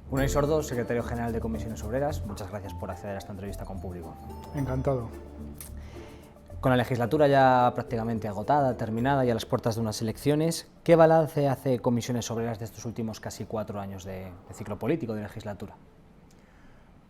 Unai Sordo, secretario general de Comisiones Obreras, muchas gracias por acceder a esta entrevista con Público. Encantado. Con la legislatura ya prácticamente agotada, terminada y a las puertas de unas elecciones, ¿qué balance hace Comisiones Obreras de estos últimos casi 4 años de ciclo político, de legislatura?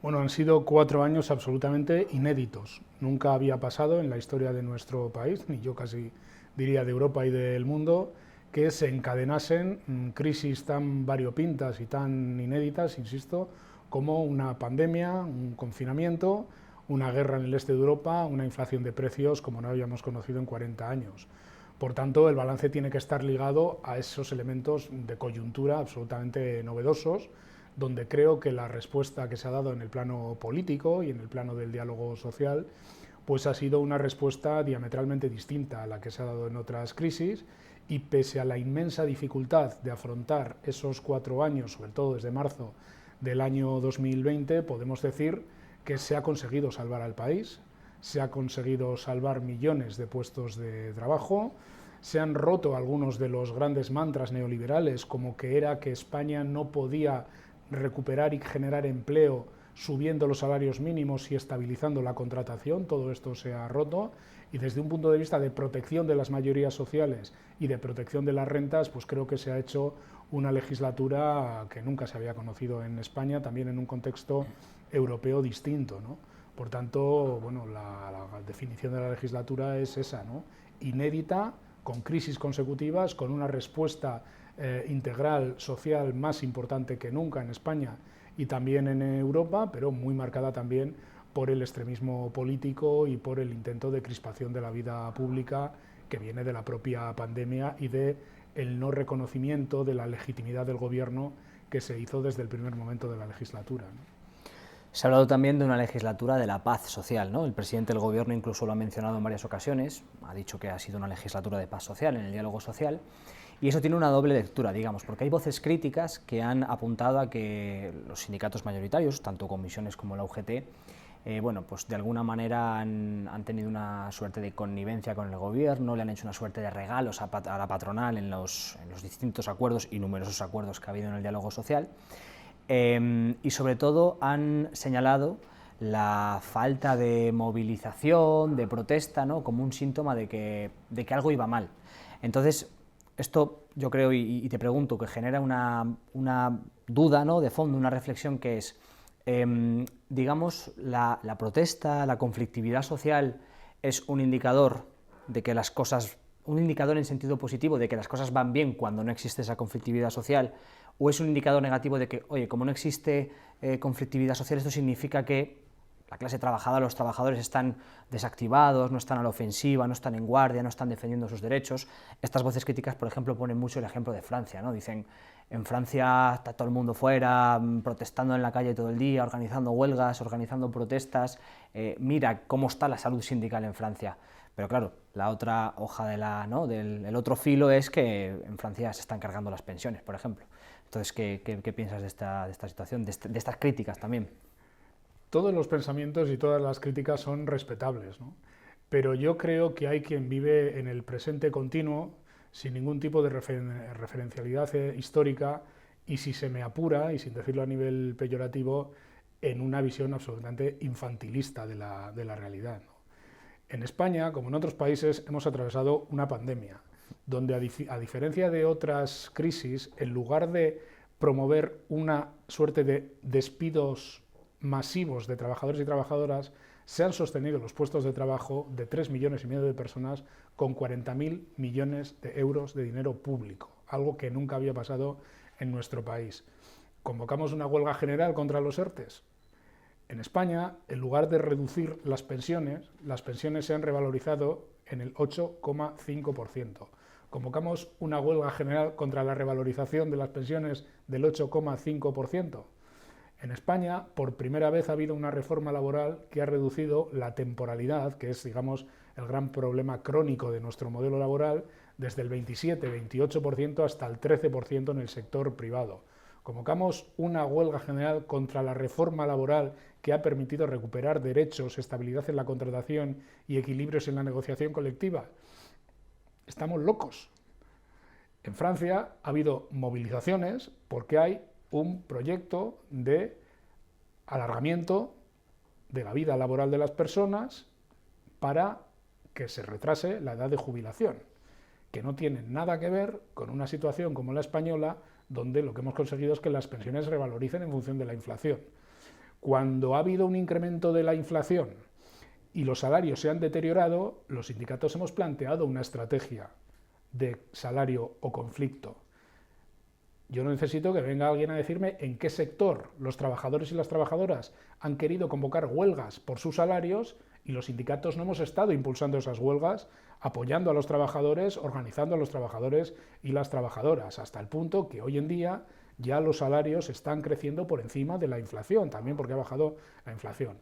Bueno, han sido 4 años absolutamente inéditos. Nunca había pasado en la historia de nuestro país, ni yo casi diría de Europa y del mundo, que se encadenasen crisis tan variopintas y tan inéditas, insisto, como una pandemia, un confinamiento, una guerra en el este de Europa, una inflación de precios como no habíamos conocido en 40 años. Por tanto, el balance tiene que estar ligado a esos elementos de coyuntura absolutamente novedosos, donde creo que la respuesta que se ha dado en el plano político y en el plano del diálogo social, pues ha sido una respuesta diametralmente distinta a la que se ha dado en otras crisis, y pese a la inmensa dificultad de afrontar esos 4 años, sobre todo desde marzo del año 2020, podemos decir que se ha conseguido salvar al país, se ha conseguido salvar millones de puestos de trabajo, se han roto algunos de los grandes mantras neoliberales, como que era que España no podía recuperar y generar empleo subiendo los salarios mínimos y estabilizando la contratación. Todo esto se ha roto, y desde un punto de vista de protección de las mayorías sociales y de protección de las rentas, pues creo que se ha hecho una legislatura que nunca se había conocido en España, también en un contexto europeo distinto, ¿no? Por tanto, bueno, la definición de la legislatura es esa, ¿no? Inédita, con crisis consecutivas, con una respuesta integral social más importante que nunca en España y también en Europa, pero muy marcada también por el extremismo político y por el intento de crispación de la vida pública que viene de la propia pandemia y de el no reconocimiento de la legitimidad del gobierno que se hizo desde el primer momento de la legislatura, ¿no? Se ha hablado también de una legislatura de la paz social, ¿no? El presidente del Gobierno incluso lo ha mencionado en varias ocasiones, ha dicho que ha sido una legislatura de paz social, en el diálogo social, y eso tiene una doble lectura, digamos, porque hay voces críticas que han apuntado a que los sindicatos mayoritarios, tanto comisiones como la UGT, bueno, pues de alguna manera han tenido una suerte de connivencia con el Gobierno, le han hecho una suerte de regalos a la patronal en los distintos acuerdos y numerosos acuerdos que ha habido en el diálogo social. Y sobre todo han señalado la falta de movilización, de protesta, ¿no? Como un síntoma de que algo iba mal. Entonces, esto yo creo, y te pregunto, que genera una duda, ¿no?, de fondo, una reflexión, que es, digamos, la protesta, la conflictividad social es un indicador de que las cosas, un indicador en sentido positivo de que las cosas van bien cuando no existe esa conflictividad social, o es un indicador negativo de que, oye, como no existe conflictividad social, esto significa que la clase trabajadora, los trabajadores están desactivados, no están a la ofensiva, no están en guardia, no están defendiendo sus derechos. Estas voces críticas, por ejemplo, ponen mucho el ejemplo de Francia, ¿no? Dicen, en Francia está todo el mundo fuera, protestando en la calle todo el día, organizando huelgas, organizando protestas, mira cómo está la salud sindical en Francia. Pero claro, la otra hoja de ¿no?, del otro filo es que en Francia se están cargando las pensiones, por ejemplo. Entonces, ¿qué piensas de esta situación, de estas críticas también? Todos los pensamientos y todas las críticas son respetables, ¿no? Pero yo creo que hay quien vive en el presente continuo, sin ningún tipo de referencialidad histórica, y, si se me apura, y sin decirlo a nivel peyorativo, en una visión absolutamente infantilista de la realidad, ¿no? En España, como en otros países, hemos atravesado una pandemia, donde a diferencia de otras crisis, en lugar de promover una suerte de despidos masivos de trabajadores y trabajadoras, se han sostenido los puestos de trabajo de 3,5 millones de personas con 40.000 millones de euros de dinero público, algo que nunca había pasado en nuestro país. ¿Convocamos una huelga general contra los ERTES? En España, en lugar de reducir las pensiones se han revalorizado en el 8,5%. ¿Convocamos una huelga general contra la revalorización de las pensiones del 8,5%? En España, por primera vez, ha habido una reforma laboral que ha reducido la temporalidad, que es, digamos, el gran problema crónico de nuestro modelo laboral, desde el 27-28% hasta el 13% en el sector privado. Convocamos una huelga general contra la reforma laboral que ha permitido recuperar derechos, estabilidad en la contratación y equilibrios en la negociación colectiva. Estamos locos. En Francia ha habido movilizaciones porque hay un proyecto de alargamiento de la vida laboral de las personas para que se retrase la edad de jubilación, que no tiene nada que ver con una situación como la española, donde lo que hemos conseguido es que las pensiones revaloricen en función de la inflación. Cuando ha habido un incremento de la inflación y los salarios se han deteriorado, los sindicatos hemos planteado una estrategia de salario o conflicto. Yo no necesito que venga alguien a decirme en qué sector los trabajadores y las trabajadoras han querido convocar huelgas por sus salarios y los sindicatos no hemos estado impulsando esas huelgas, apoyando a los trabajadores, organizando a los trabajadores y las trabajadoras, hasta el punto que hoy en día ya los salarios están creciendo por encima de la inflación, también porque ha bajado la inflación.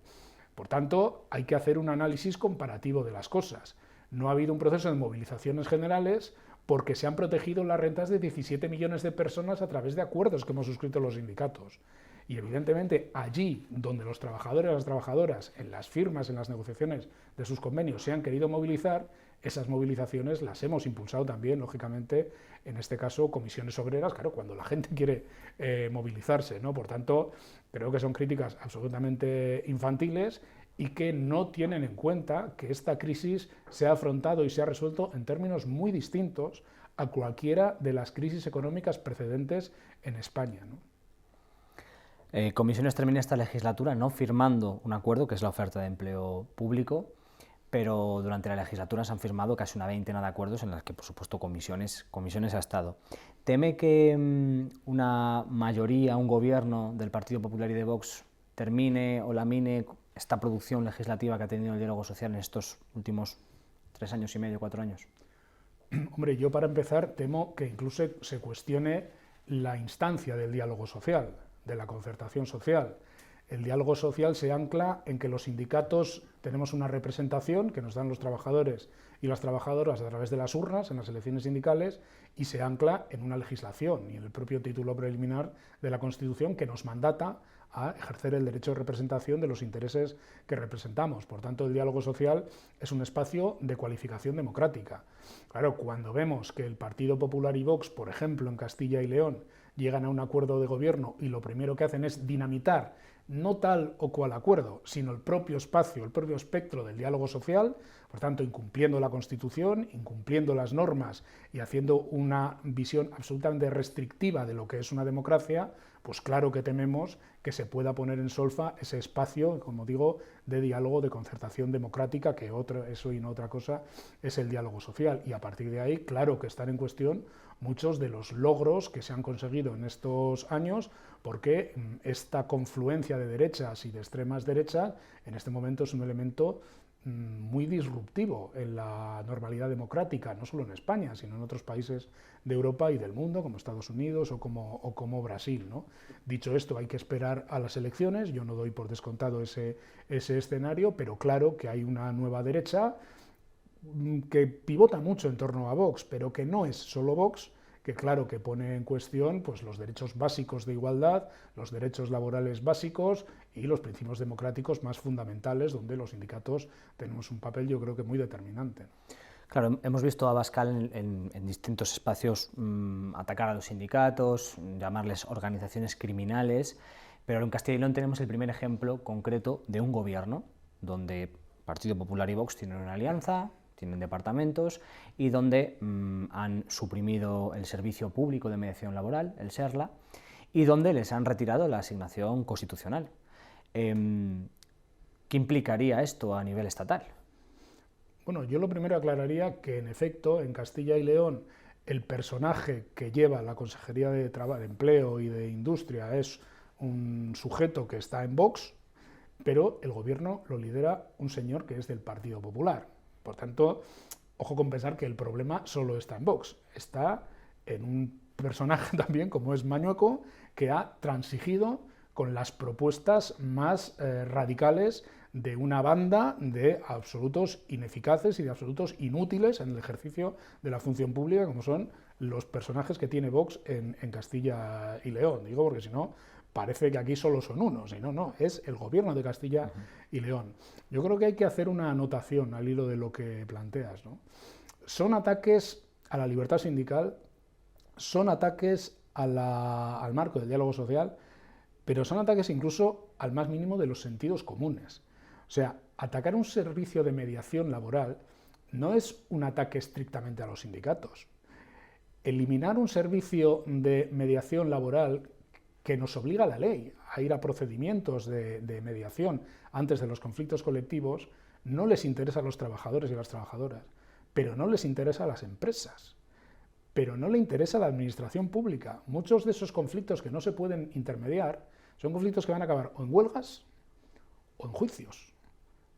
Por tanto, hay que hacer un análisis comparativo de las cosas. No ha habido un proceso de movilizaciones generales porque se han protegido las rentas de 17 millones de personas a través de acuerdos que hemos suscrito los sindicatos. Y evidentemente allí donde los trabajadores y las trabajadoras en las firmas, en las negociaciones de sus convenios se han querido movilizar, esas movilizaciones las hemos impulsado también, lógicamente, en este caso comisiones obreras, claro, cuando la gente quiere movilizarse, ¿no? Por tanto, creo que son críticas absolutamente infantiles y que no tienen en cuenta que esta crisis se ha afrontado y se ha resuelto en términos muy distintos a cualquiera de las crisis económicas precedentes en España, ¿no? Comisiones termina esta legislatura no firmando un acuerdo, que es la oferta de empleo público, pero durante la legislatura se han firmado casi una veintena de acuerdos en los que, por supuesto, comisiones ha estado. ¿Teme que una mayoría, un gobierno del Partido Popular y de Vox termine o lamine esta producción legislativa que ha tenido el diálogo social en estos últimos 3 años y medio, 4 años? Hombre, yo para empezar temo que incluso se cuestione la instancia del diálogo social, de la concertación social. El diálogo social se ancla en que los sindicatos tenemos una representación que nos dan los trabajadores y las trabajadoras a través de las urnas, en las elecciones sindicales, y se ancla en una legislación y en el propio título preliminar de la Constitución que nos mandata a ejercer el derecho de representación de los intereses que representamos. Por tanto, el diálogo social es un espacio de cualificación democrática. Claro, cuando vemos que el Partido Popular y Vox, por ejemplo, en Castilla y León, llegan a un acuerdo de gobierno y lo primero que hacen es dinamitar no tal o cual acuerdo, sino el propio espacio, el propio espectro del diálogo social, por tanto, incumpliendo la Constitución, incumpliendo las normas y haciendo una visión absolutamente restrictiva de lo que es una democracia, pues claro que tememos que se pueda poner en solfa ese espacio, como digo, de diálogo, de concertación democrática, que eso y no otra cosa es el diálogo social. Y a partir de ahí, claro que están en cuestión muchos de los logros que se han conseguido en estos años, porque esta confluencia de derechas y de extremas derechas en este momento es un elemento muy disruptivo en la normalidad democrática, no solo en España, sino en otros países de Europa y del mundo, como Estados Unidos o como Brasil, ¿no? Dicho esto, hay que esperar a las elecciones, yo no doy por descontado ese escenario, pero claro que hay una nueva derecha que pivota mucho en torno a Vox, pero que no es solo Vox, que claro que pone en cuestión pues, los derechos básicos de igualdad, los derechos laborales básicos y los principios democráticos más fundamentales, donde los sindicatos tenemos un papel yo creo que muy determinante. Claro, hemos visto a Abascal en distintos espacios atacar a los sindicatos, llamarles organizaciones criminales, pero en Castilla y León tenemos el primer ejemplo concreto de un gobierno donde Partido Popular y Vox tienen una alianza, tienen departamentos y donde han suprimido el servicio público de mediación laboral, el SERLA, y donde les han retirado la asignación constitucional. ¿Qué implicaría esto a nivel estatal? Bueno, yo lo primero aclararía que en efecto en Castilla y León el personaje que lleva la Consejería de Empleo y de Industria es un sujeto que está en Vox, pero el gobierno lo lidera un señor que es del Partido Popular. Por tanto, ojo con pensar que el problema solo está en Vox, está en un personaje también como es Mañueco, que ha transigido con las propuestas más radicales de una banda de absolutos ineficaces y de absolutos inútiles en el ejercicio de la función pública, como son los personajes que tiene Vox en Castilla y León. Digo porque si no, parece que aquí solo son unos, y no, es el gobierno de Castilla y León. Yo creo que hay que hacer una anotación al hilo de lo que planteas, ¿no? Son ataques a la libertad sindical, son ataques al marco del diálogo social, pero son ataques incluso al más mínimo de los sentidos comunes. O sea, atacar un servicio de mediación laboral no es un ataque estrictamente a los sindicatos. Eliminar un servicio de mediación laboral que nos obliga a la ley a ir a procedimientos de mediación antes de los conflictos colectivos no les interesa a los trabajadores y a las trabajadoras, pero no les interesa a las empresas, pero no le interesa a la administración pública. Muchos de esos conflictos que no se pueden intermediar son conflictos que van a acabar o en huelgas o en juicios,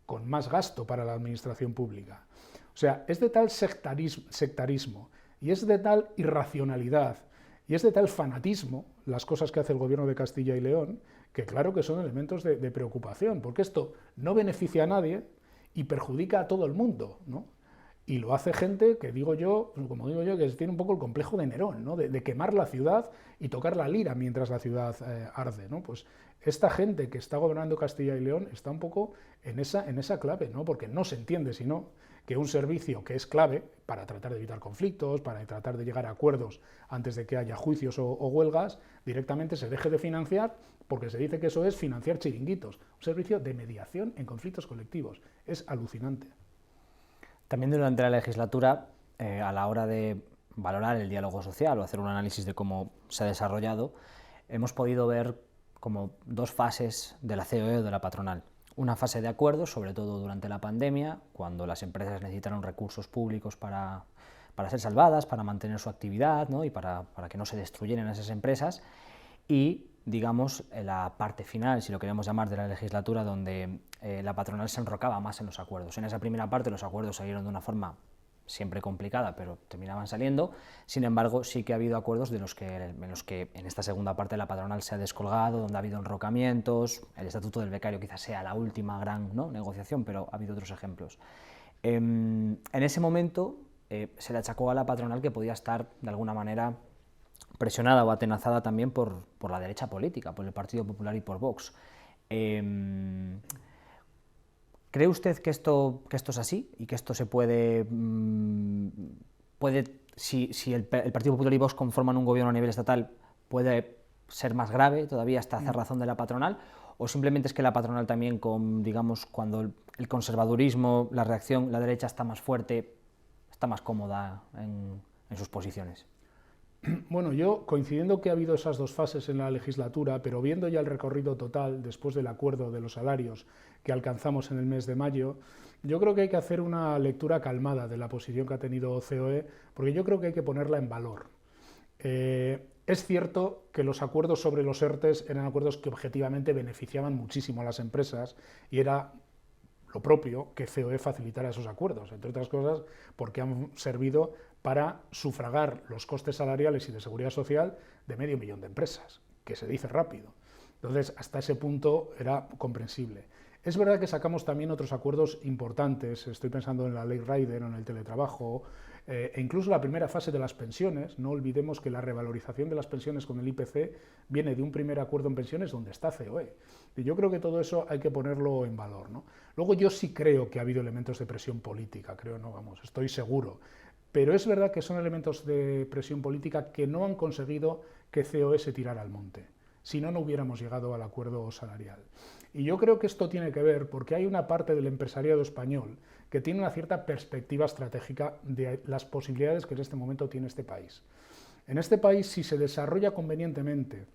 con más gasto para la administración pública. O sea, es de tal sectarismo y es de tal irracionalidad y es de tal fanatismo las cosas que hace el gobierno de Castilla y León, que claro que son elementos de preocupación, porque esto no beneficia a nadie y perjudica a todo el mundo, ¿no? Y lo hace gente que digo yo, como digo yo, que tiene un poco el complejo de Nerón, ¿no? de quemar la ciudad y tocar la lira mientras la ciudad arde, ¿no? Pues esta gente que está gobernando Castilla y León está un poco en esa clave, ¿no? Porque no se entiende sino que un servicio que es clave para tratar de evitar conflictos, para tratar de llegar a acuerdos antes de que haya juicios o huelgas, directamente se deje de financiar porque se dice que eso es financiar chiringuitos. Un servicio de mediación en conflictos colectivos. Es alucinante. También durante la legislatura, a la hora de valorar el diálogo social o hacer un análisis de cómo se ha desarrollado, hemos podido ver como dos fases de la COE o de la patronal. Una fase de acuerdo, sobre todo durante la pandemia, cuando las empresas necesitaron recursos públicos para ser salvadas, para mantener su actividad, ¿no? Y para que no se destruyeran esas empresas. Y, digamos, la parte final, si lo queremos llamar, de la legislatura, donde la patronal se enrocaba más en los acuerdos. En esa primera parte los acuerdos salieron de una forma siempre complicada, pero terminaban saliendo. Sin embargo, sí que ha habido acuerdos en los que en esta segunda parte la patronal se ha descolgado, donde ha habido enrocamientos. El estatuto del becario quizás sea la última gran, ¿no?, negociación, pero ha habido otros ejemplos. En ese momento se le achacó a la patronal que podía estar de alguna manera presionada o atenazada también por la derecha política, por el Partido Popular y por Vox. ¿Cree usted que esto es así y que esto se puede si el Partido Popular y Vox conforman un gobierno a nivel estatal, puede ser más grave todavía esta cerrazón de la patronal? ¿O simplemente es que la patronal también, digamos, cuando el conservadurismo, la reacción, la derecha está más fuerte, está más cómoda en sus posiciones? Bueno, yo, coincidiendo que ha habido esas dos fases en la legislatura, pero viendo ya el recorrido total después del acuerdo de los salarios que alcanzamos en el mes de mayo, yo creo que hay que hacer una lectura calmada de la posición que ha tenido COE, porque yo creo que hay que ponerla en valor. Es cierto que los acuerdos sobre los ERTEs eran acuerdos que objetivamente beneficiaban muchísimo a las empresas y era lo propio que COE facilitara esos acuerdos, entre otras cosas porque han servido para sufragar los costes salariales y de seguridad social de 500.000 de empresas, que se dice rápido. Entonces, hasta ese punto era comprensible. Es verdad que sacamos también otros acuerdos importantes, estoy pensando en la ley Rider o en el teletrabajo, e incluso la primera fase de las pensiones. No olvidemos que la revalorización de las pensiones con el IPC viene de un primer acuerdo en pensiones donde está COE. Y yo creo que todo eso hay que ponerlo en valor, ¿no? Luego yo sí creo que ha habido elementos de presión política, estoy seguro. Pero es verdad que son elementos de presión política que no han conseguido que COE se tirara al monte. Si no, no hubiéramos llegado al acuerdo salarial. Y yo creo que esto tiene que ver porque hay una parte del empresariado español que tiene una cierta perspectiva estratégica de las posibilidades que en este momento tiene este país. En este país, si se desarrolla convenientemente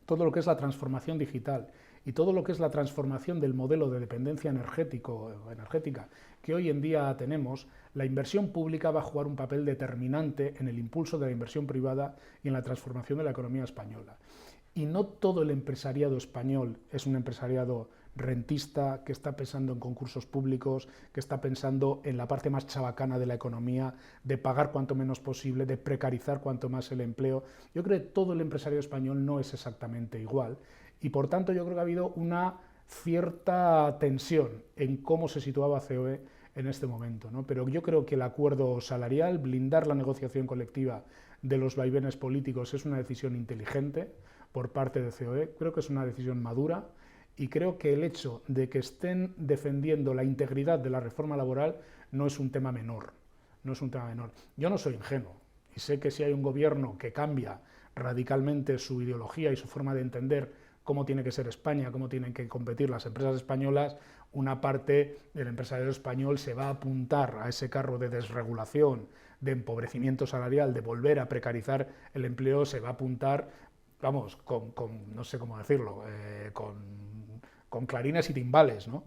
todo lo que es la transformación digital y todo lo que es la transformación del modelo de dependencia energética que hoy en día tenemos, la inversión pública va a jugar un papel determinante en el impulso de la inversión privada y en la transformación de la economía española. Y no todo el empresariado español es un empresariado rentista, que está pensando en concursos públicos, que está pensando en la parte más chabacana de la economía, de pagar cuanto menos posible, de precarizar cuanto más el empleo. Yo creo que todo el empresariado español no es exactamente igual y por tanto yo creo que ha habido una cierta tensión en cómo se situaba COE en este momento, ¿no? Pero yo creo que el acuerdo salarial, blindar la negociación colectiva de los vaivenes políticos es una decisión inteligente por parte de COE, creo que es una decisión madura. Y creo que el hecho de que estén defendiendo la integridad de la reforma laboral no es un tema menor. No es un tema menor. Yo no soy ingenuo y sé que si hay un gobierno que cambia radicalmente su ideología y su forma de entender cómo tiene que ser España, cómo tienen que competir las empresas españolas, una parte del empresariado español se va a apuntar a ese carro de desregulación, de empobrecimiento salarial, de volver a precarizar el empleo, se va a apuntar, vamos, no sé cómo decirlo, con clarines y timbales, ¿no?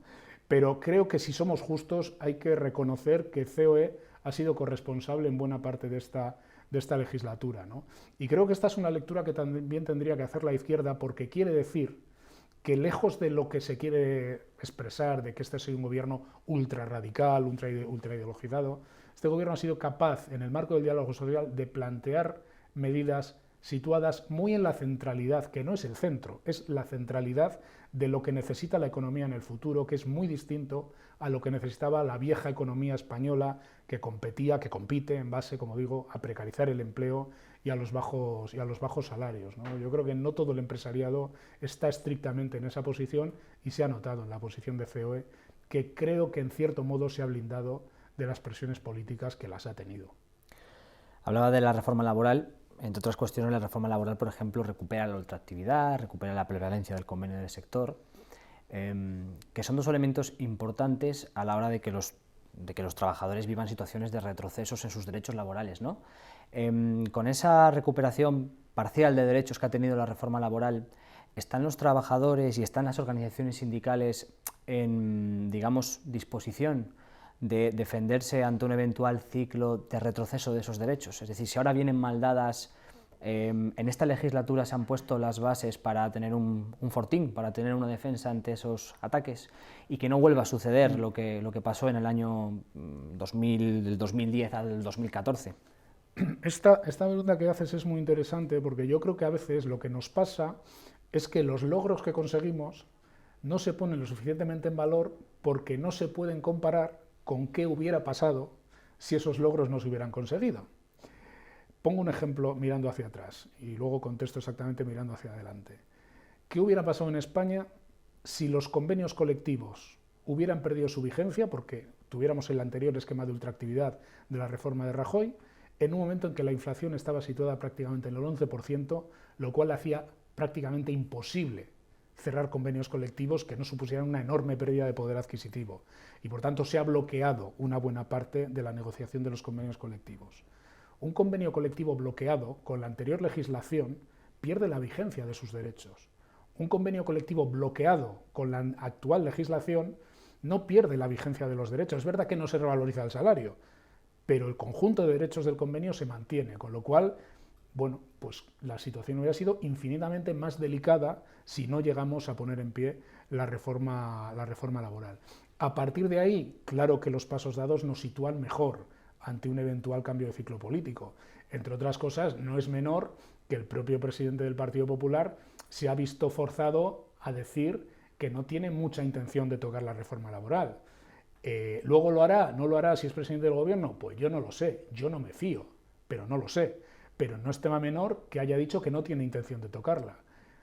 Pero creo que si somos justos hay que reconocer que COE ha sido corresponsable en buena parte de esta legislatura, ¿no? Y creo que esta es una lectura que también tendría que hacer la izquierda, porque quiere decir que lejos de lo que se quiere expresar, de que este sea un gobierno ultra radical, ultra ideologizado, este gobierno ha sido capaz, en el marco del diálogo social, de plantear medidas situadas muy en la centralidad, que no es el centro, es la centralidad de lo que necesita la economía en el futuro, que es muy distinto a lo que necesitaba la vieja economía española, que compite en base, como digo, a precarizar el empleo y a los bajos salarios, ¿no? Yo creo que no todo el empresariado está estrictamente en esa posición, y se ha notado en la posición de COE, que creo que en cierto modo se ha blindado de las presiones políticas que las ha tenido. Hablaba de la reforma laboral. Entre otras cuestiones, la reforma laboral, por ejemplo, recupera la ultraactividad, recupera la prevalencia del convenio del sector, que son dos elementos importantes a la hora de que los trabajadores vivan situaciones de retrocesos en sus derechos laborales, ¿no? Con esa recuperación parcial de derechos que ha tenido la reforma laboral, ¿están los trabajadores y están las organizaciones sindicales en, digamos, disposición de defenderse ante un eventual ciclo de retroceso de esos derechos? Es decir, si ahora vienen mal dadas, en esta legislatura se han puesto las bases para tener un fortín, para tener una defensa ante esos ataques, y que no vuelva a suceder lo que pasó en el año 2000, del 2010 al 2014. Esta pregunta que haces es muy interesante, porque yo creo que a veces lo que nos pasa es que los logros que conseguimos no se ponen lo suficientemente en valor porque no se pueden comparar con qué hubiera pasado si esos logros no se hubieran conseguido. Pongo un ejemplo mirando hacia atrás y luego contesto exactamente mirando hacia adelante. ¿Qué hubiera pasado en España si los convenios colectivos hubieran perdido su vigencia, porque tuviéramos el anterior esquema de ultraactividad de la reforma de Rajoy, en un momento en que la inflación estaba situada prácticamente en el 11%, lo cual hacía prácticamente imposible cerrar convenios colectivos que no supusieran una enorme pérdida de poder adquisitivo, y por tanto se ha bloqueado una buena parte de la negociación de los convenios colectivos. Un convenio colectivo bloqueado con la anterior legislación pierde la vigencia de sus derechos. Un convenio colectivo bloqueado con la actual legislación no pierde la vigencia de los derechos. Es verdad que no se revaloriza el salario, pero el conjunto de derechos del convenio se mantiene, con lo cual, bueno, pues la situación hubiera sido infinitamente más delicada si no llegamos a poner en pie la reforma laboral. A partir de ahí, claro que los pasos dados nos sitúan mejor ante un eventual cambio de ciclo político. Entre otras cosas, no es menor que el propio presidente del Partido Popular se ha visto forzado a decir que no tiene mucha intención de tocar la reforma laboral. ¿Luego lo hará? ¿No lo hará si es presidente del gobierno? Pues yo no lo sé, yo no me fío, pero no lo sé. Pero no es tema menor que haya dicho que no tiene intención de tocarla.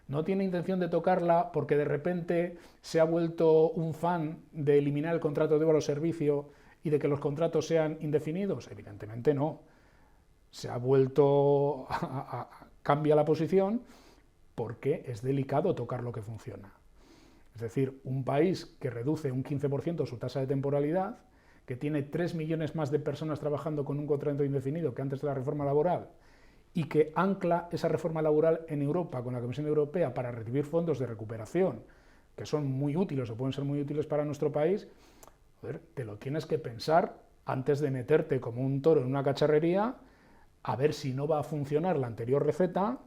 No tiene intención de tocarla porque de repente se ha vuelto un fan de eliminar el contrato de obra o servicio y de que los contratos sean indefinidos. Evidentemente no. Se ha vuelto cambia la posición porque es delicado tocar lo que funciona. Es decir, un país que reduce un 15% su tasa de temporalidad, que tiene 3 millones más de personas trabajando con un contrato indefinido que antes de la reforma laboral, y que ancla esa reforma laboral en Europa con la Comisión Europea para recibir fondos de recuperación, que son muy útiles o pueden ser muy útiles para nuestro país, joder, te lo tienes que pensar antes de meterte como un toro en una cacharrería a ver si no va a funcionar la anterior receta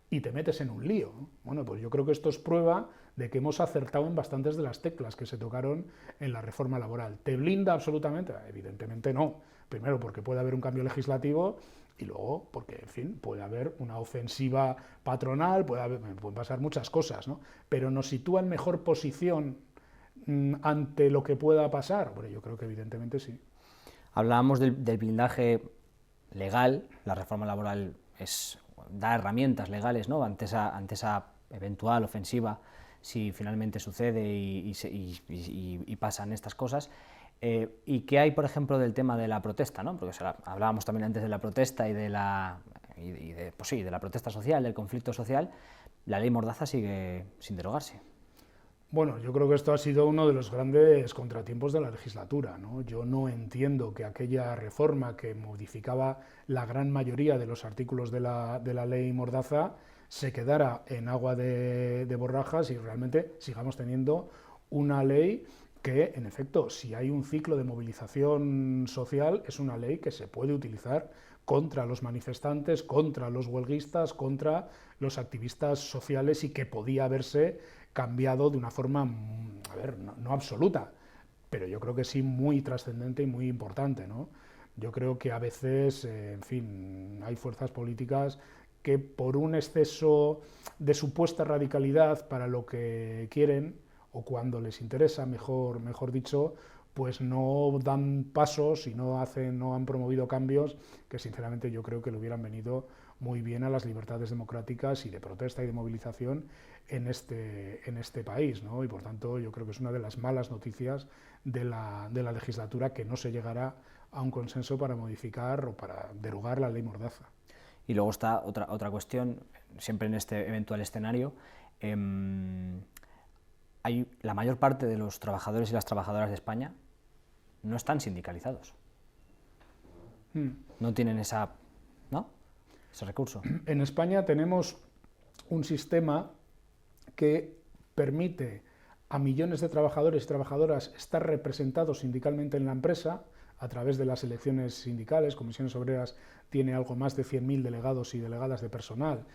y te metes en un lío. Bueno, pues yo creo que esto es prueba de que hemos acertado en bastantes de las teclas que se tocaron en la reforma laboral. ¿Te blinda absolutamente? Evidentemente no. Primero porque puede haber un cambio legislativo y luego porque, en fin, puede haber una ofensiva patronal, pueden pasar muchas cosas, ¿no? Pero nos sitúa en mejor posición ante lo que pueda pasar. Bueno, yo creo que evidentemente sí. Hablábamos del blindaje legal. La reforma laboral da herramientas legales, ¿no?, ante esa eventual ofensiva, si finalmente sucede y pasan estas cosas. ¿Y qué hay, por ejemplo, del tema de la protesta, ¿no? Porque hablábamos también antes de la protesta y de la pues sí, de la protesta social, del conflicto social, la ley Mordaza sigue sin derogarse. Bueno, yo creo que esto ha sido uno de los grandes contratiempos de la legislatura, ¿no? Yo no entiendo que aquella reforma que modificaba la gran mayoría de los artículos de la ley Mordaza se quedara en agua de borrajas y realmente sigamos teniendo una ley que, en efecto, si hay un ciclo de movilización social, es una ley que se puede utilizar contra los manifestantes, contra los huelguistas, contra los activistas sociales y que podía haberse cambiado de una forma, a ver, no absoluta, pero yo creo que sí muy trascendente y muy importante, ¿no? Yo creo que a veces, en fin, hay fuerzas políticas que por un exceso de supuesta radicalidad para lo que quieren, o cuando les interesa, mejor dicho, pues no dan pasos y no han promovido cambios que sinceramente yo creo que le hubieran venido muy bien a las libertades democráticas y de protesta y de movilización en este país, ¿no? Y por tanto yo creo que es una de las malas noticias de la legislatura que no se llegará a un consenso para modificar o para derogar la ley Mordaza. Y luego está otra cuestión, siempre en este eventual escenario, la mayor parte de los trabajadores y las trabajadoras de España no están sindicalizados. No tienen ese recurso. En España tenemos un sistema que permite a millones de trabajadores y trabajadoras estar representados sindicalmente en la empresa a través de las elecciones sindicales. Comisiones Obreras tiene algo más de 100.000 delegados y delegadas de personal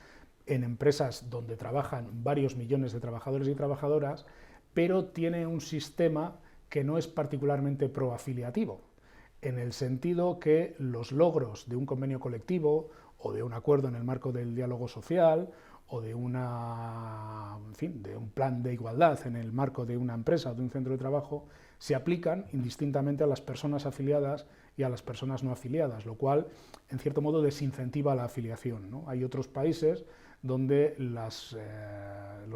en empresas donde trabajan varios millones de trabajadores y trabajadoras, pero tiene un sistema que no es particularmente proafiliativo, en el sentido que los logros de un convenio colectivo o de un acuerdo en el marco del diálogo social o de un plan de igualdad en el marco de una empresa o de un centro de trabajo se aplican indistintamente a las personas afiliadas y a las personas no afiliadas, lo cual en cierto modo desincentiva la afiliación, ¿no? Hay otros países donde los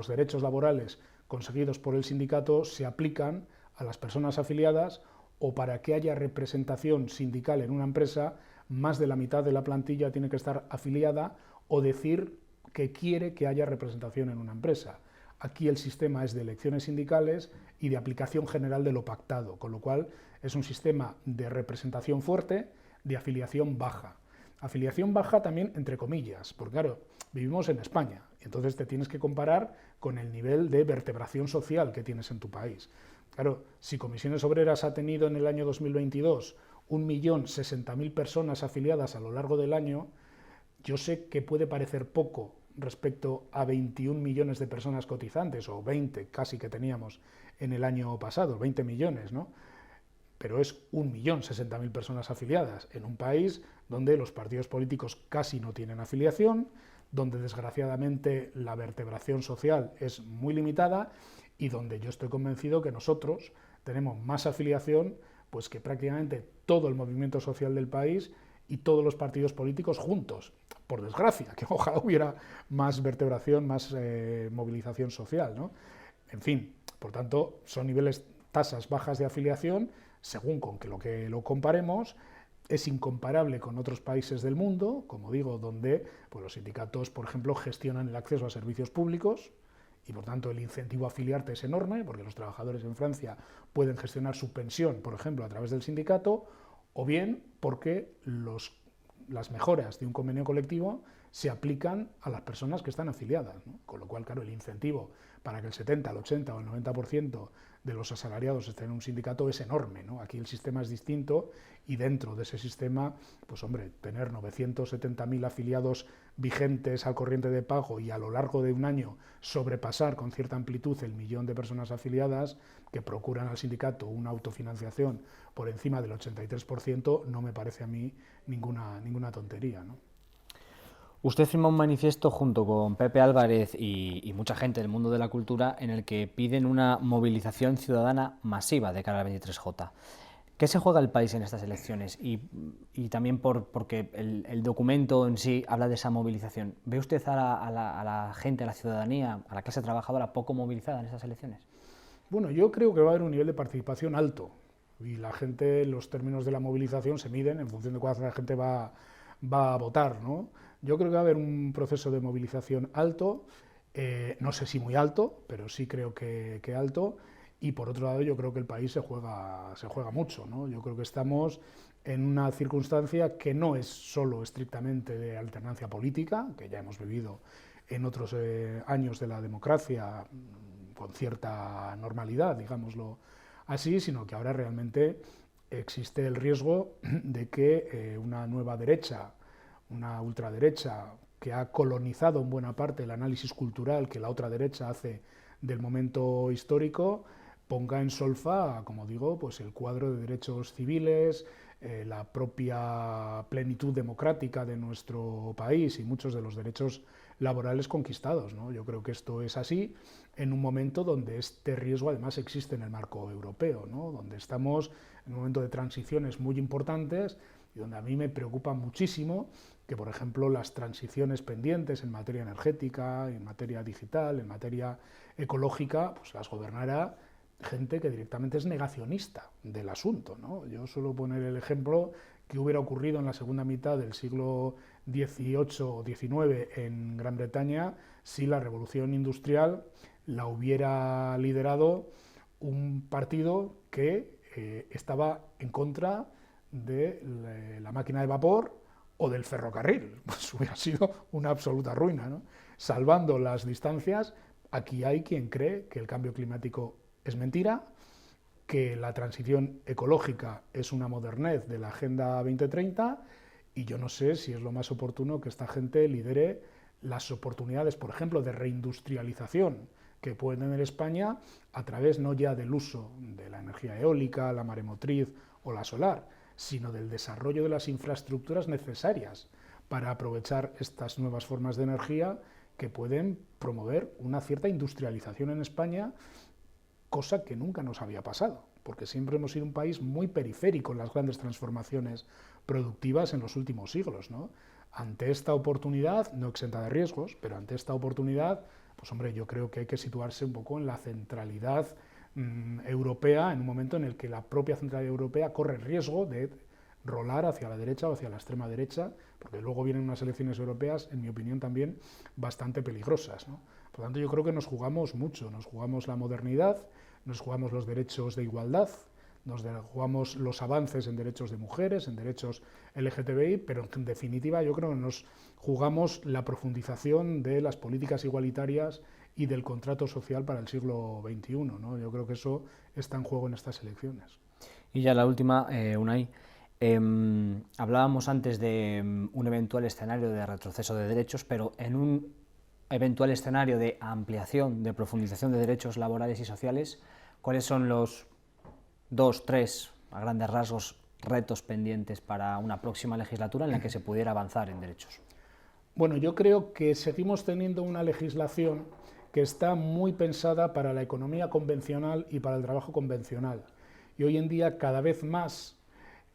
derechos laborales conseguidos por el sindicato se aplican a las personas afiliadas, o para que haya representación sindical en una empresa, más de la mitad de la plantilla tiene que estar afiliada o decir que quiere que haya representación en una empresa. Aquí el sistema es de elecciones sindicales y de aplicación general de lo pactado, con lo cual es un sistema de representación fuerte, de afiliación baja. Afiliación baja también entre comillas, porque claro, vivimos en España, y entonces te tienes que comparar con el nivel de vertebración social que tienes en tu país. Claro, si Comisiones Obreras ha tenido en el año 2022 1.060.000 personas afiliadas a lo largo del año, yo sé que puede parecer poco respecto a 21 millones de personas cotizantes, o 20 casi que teníamos en el año pasado, 20 millones, ¿no? Pero es 1.060.000 personas afiliadas en un país donde los partidos políticos casi no tienen afiliación, donde desgraciadamente la vertebración social es muy limitada y donde yo estoy convencido que nosotros tenemos más afiliación pues que prácticamente todo el movimiento social del país y todos los partidos políticos juntos, por desgracia, que ojalá hubiera más vertebración, más movilización social, ¿no? En fin, por tanto, son tasas bajas de afiliación, según con que lo comparemos. Es incomparable con otros países del mundo, como digo, donde pues, los sindicatos, por ejemplo, gestionan el acceso a servicios públicos y, por tanto, el incentivo a afiliarte es enorme, porque los trabajadores en Francia pueden gestionar su pensión, por ejemplo, a través del sindicato, o bien porque las mejoras de un convenio colectivo se aplican a las personas que están afiliadas, ¿no? Con lo cual, claro, el incentivo para que el 70, el 80 o el 90% de los asalariados estén en un sindicato es enorme, ¿no? Aquí el sistema es distinto y dentro de ese sistema, pues hombre, tener 970.000 afiliados vigentes al corriente de pago y a lo largo de un año sobrepasar con cierta amplitud el 1.000.000 de personas afiliadas que procuran al sindicato una autofinanciación por encima del 83%, no me parece a mí ninguna tontería, ¿no? Usted firma un manifiesto junto con Pepe Álvarez y mucha gente del mundo de la cultura en el que piden una movilización ciudadana masiva de cara al 23J. ¿Qué se juega el país en estas elecciones? Y también porque el documento en sí habla de esa movilización. ¿Ve usted a la gente, a la ciudadanía, a la clase trabajadora poco movilizada en estas elecciones? Bueno, yo creo que va a haber un nivel de participación alto y la gente, los términos de la movilización se miden en función de cuánta gente va va a votar, ¿no? Yo creo que va a haber un proceso de movilización alto, no sé si muy alto, pero sí creo que alto, y por otro lado yo creo que el país se juega mucho, ¿no? Yo creo que estamos en una circunstancia que no es solo estrictamente de alternancia política, que ya hemos vivido en otros años de la democracia con cierta normalidad, digámoslo así, sino que ahora realmente existe el riesgo de que una nueva derecha, una ultraderecha que ha colonizado en buena parte el análisis cultural que la otra derecha hace del momento histórico, ponga en solfa, como digo, pues el cuadro de derechos civiles, la propia plenitud democrática de nuestro país y muchos de los derechos laborales conquistados, ¿no? Yo creo que esto es así en un momento donde este riesgo además existe en el marco europeo, ¿no? Donde estamos en un momento de transiciones muy importantes y donde a mí me preocupa muchísimo que, por ejemplo, las transiciones pendientes en materia energética, en materia digital, en materia ecológica, pues las gobernará gente que directamente es negacionista del asunto, ¿no? Yo suelo poner el ejemplo que hubiera ocurrido en la segunda mitad del siglo XVIII o XIX en Gran Bretaña si la revolución industrial la hubiera liderado un partido que estaba en contra de la máquina de vapor o del ferrocarril. Pues hubiera sido una absoluta ruina, ¿no? Salvando las distancias, aquí hay quien cree que el cambio climático es mentira, que la transición ecológica es una modernez de la Agenda 2030 y yo no sé si es lo más oportuno que esta gente lidere las oportunidades, por ejemplo, de reindustrialización que puede tener España a través no ya del uso de la energía eólica, la maremotriz o la solar, sino del desarrollo de las infraestructuras necesarias para aprovechar estas nuevas formas de energía que pueden promover una cierta industrialización en España, cosa que nunca nos había pasado, porque siempre hemos sido un país muy periférico en las grandes transformaciones productivas en los últimos siglos, ¿no? Ante esta oportunidad, no exenta de riesgos, pero ante esta oportunidad, pues hombre, yo creo que hay que situarse un poco en la centralidad europea, en un momento en el que la propia centralidad europea corre el riesgo de rolar hacia la derecha o hacia la extrema derecha, porque luego vienen unas elecciones europeas, en mi opinión también, bastante peligrosas, ¿no? Por lo tanto, yo creo que nos jugamos mucho, nos jugamos la modernidad, nos jugamos los derechos de igualdad, nos jugamos los avances en derechos de mujeres, en derechos LGTBI, pero en definitiva yo creo que nos jugamos la profundización de las políticas igualitarias y del contrato social para el siglo XXI, ¿no? Yo creo que eso está en juego en estas elecciones. Y ya la última, Unai. Hablábamos antes de un eventual escenario de retroceso de derechos, pero en un eventual escenario de ampliación, de profundización de derechos laborales y sociales, ¿cuáles son los 2, 3, a grandes rasgos, retos pendientes para una próxima legislatura en la que se pudiera avanzar en derechos? Bueno, yo creo que seguimos teniendo una legislación que está muy pensada para la economía convencional y para el trabajo convencional. Y hoy en día cada vez más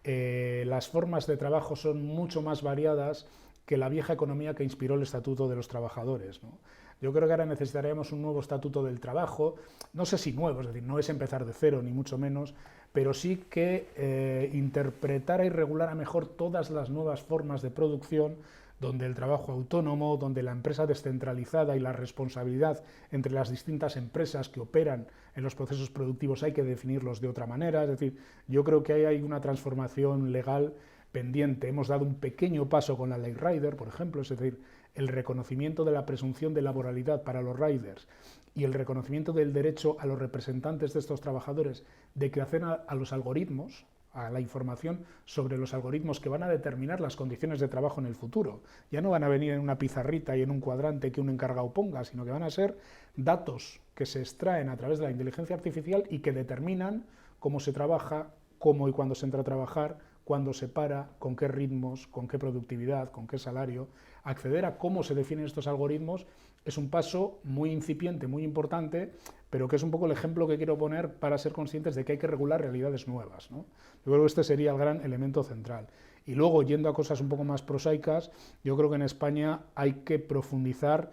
las formas de trabajo son mucho más variadas que la vieja economía que inspiró el Estatuto de los Trabajadores, ¿no? Yo creo que ahora necesitaremos un nuevo Estatuto del Trabajo, no sé si nuevo, es decir, no es empezar de cero, ni mucho menos, pero sí que interpretara y regulara mejor todas las nuevas formas de producción, donde el trabajo autónomo, donde la empresa descentralizada y la responsabilidad entre las distintas empresas que operan en los procesos productivos hay que definirlos de otra manera. Es decir, yo creo que ahí hay una transformación legal pendiente. Hemos dado un pequeño paso con la ley Rider, por ejemplo, es decir, el reconocimiento de la presunción de laboralidad para los riders y el reconocimiento del derecho a los representantes de estos trabajadores de que hacen a los algoritmos, a la información sobre los algoritmos que van a determinar las condiciones de trabajo en el futuro. Ya no van a venir en una pizarrita y en un cuadrante que un encargado ponga, sino que van a ser datos que se extraen a través de la inteligencia artificial y que determinan cómo se trabaja, cómo y cuándo se entra a trabajar, cuándo se para, con qué ritmos, con qué productividad, con qué salario. Acceder a cómo se definen estos algoritmos es un paso muy incipiente, muy importante, pero que es un poco el ejemplo que quiero poner para ser conscientes de que hay que regular realidades nuevas, ¿no? Yo creo que este sería el gran elemento central. Y luego, yendo a cosas un poco más prosaicas, yo creo que en España hay que profundizar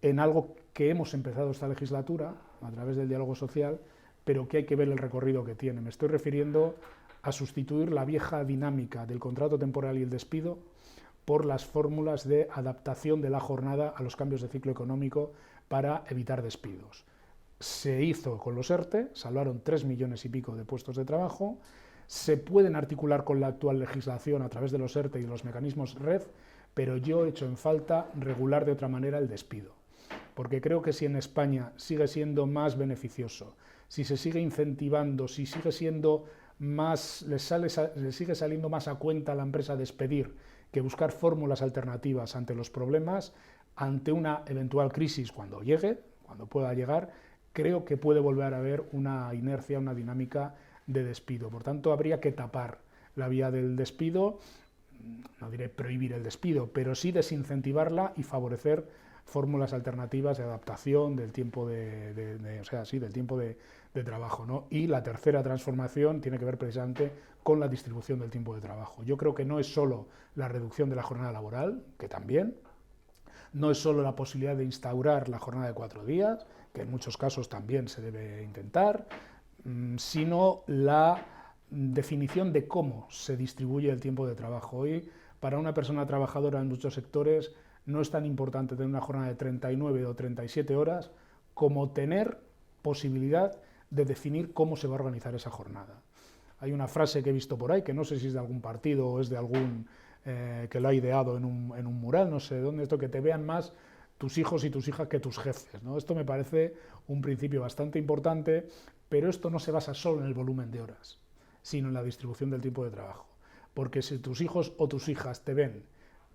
en algo que hemos empezado esta legislatura, a través del diálogo social, pero que hay que ver el recorrido que tiene. Me estoy refiriendo a sustituir la vieja dinámica del contrato temporal y el despido por las fórmulas de adaptación de la jornada a los cambios de ciclo económico para evitar despidos. Se hizo con los ERTE, salvaron 3 millones y pico de puestos de trabajo, se pueden articular con la actual legislación a través de los ERTE y de los mecanismos RED, pero yo echo en falta regular de otra manera el despido, porque creo que si en España sigue siendo más beneficioso, si se sigue incentivando, si sigue siendo más, le sigue saliendo más a cuenta a la empresa despedir que buscar fórmulas alternativas ante los problemas, ante una eventual crisis cuando llegue, cuando pueda llegar, creo que puede volver a haber una inercia, una dinámica de despido. Por tanto, habría que tapar la vía del despido, no diré prohibir el despido, pero sí desincentivarla y favorecer fórmulas alternativas de adaptación del tiempo del tiempo de trabajo, ¿no? Y la tercera transformación tiene que ver precisamente con la distribución del tiempo de trabajo. Yo creo que no es solo la reducción de la jornada laboral, que también, no es solo la posibilidad de instaurar la jornada de 4 días, que en muchos casos también se debe intentar, sino la definición de cómo se distribuye el tiempo de trabajo. Hoy, para una persona trabajadora en muchos sectores, no es tan importante tener una jornada de 39 o 37 horas como tener posibilidad de definir cómo se va a organizar esa jornada. Hay una frase que he visto por ahí, que no sé si es de algún partido o es de algún que lo ha ideado en un mural, no sé dónde, esto que te vean más tus hijos y tus hijas que tus jefes, ¿no? Esto me parece un principio bastante importante, pero esto no se basa solo en el volumen de horas, sino en la distribución del tiempo de trabajo. Porque si tus hijos o tus hijas te ven,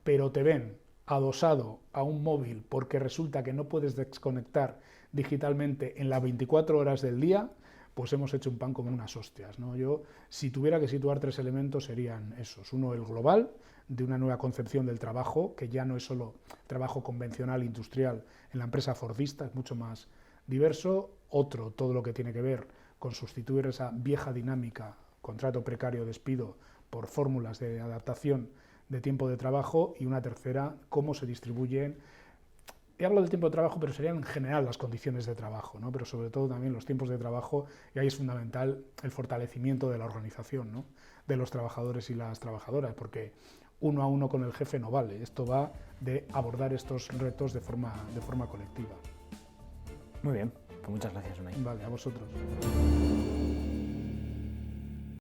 pero te ven adosado a un móvil porque resulta que no puedes desconectar digitalmente en las 24 horas del día, pues hemos hecho un pan como unas hostias, ¿no? Yo, si tuviera que situar 3 elementos, serían esos. Uno, el global, de una nueva concepción del trabajo, que ya no es solo trabajo convencional, industrial, en la empresa fordista, es mucho más diverso. Otro, todo lo que tiene que ver con sustituir esa vieja dinámica, contrato precario, despido, por fórmulas de adaptación de tiempo de trabajo. Y una tercera, cómo se distribuyen. He hablado del tiempo de trabajo, pero serían en general las condiciones de trabajo, ¿no? Pero sobre todo también los tiempos de trabajo, y ahí es fundamental el fortalecimiento de la organización, ¿no? De los trabajadores y las trabajadoras, porque uno a uno con el jefe no vale. Esto va de abordar estos retos de forma colectiva. Muy bien, pues muchas gracias, Unai. Vale, a vosotros.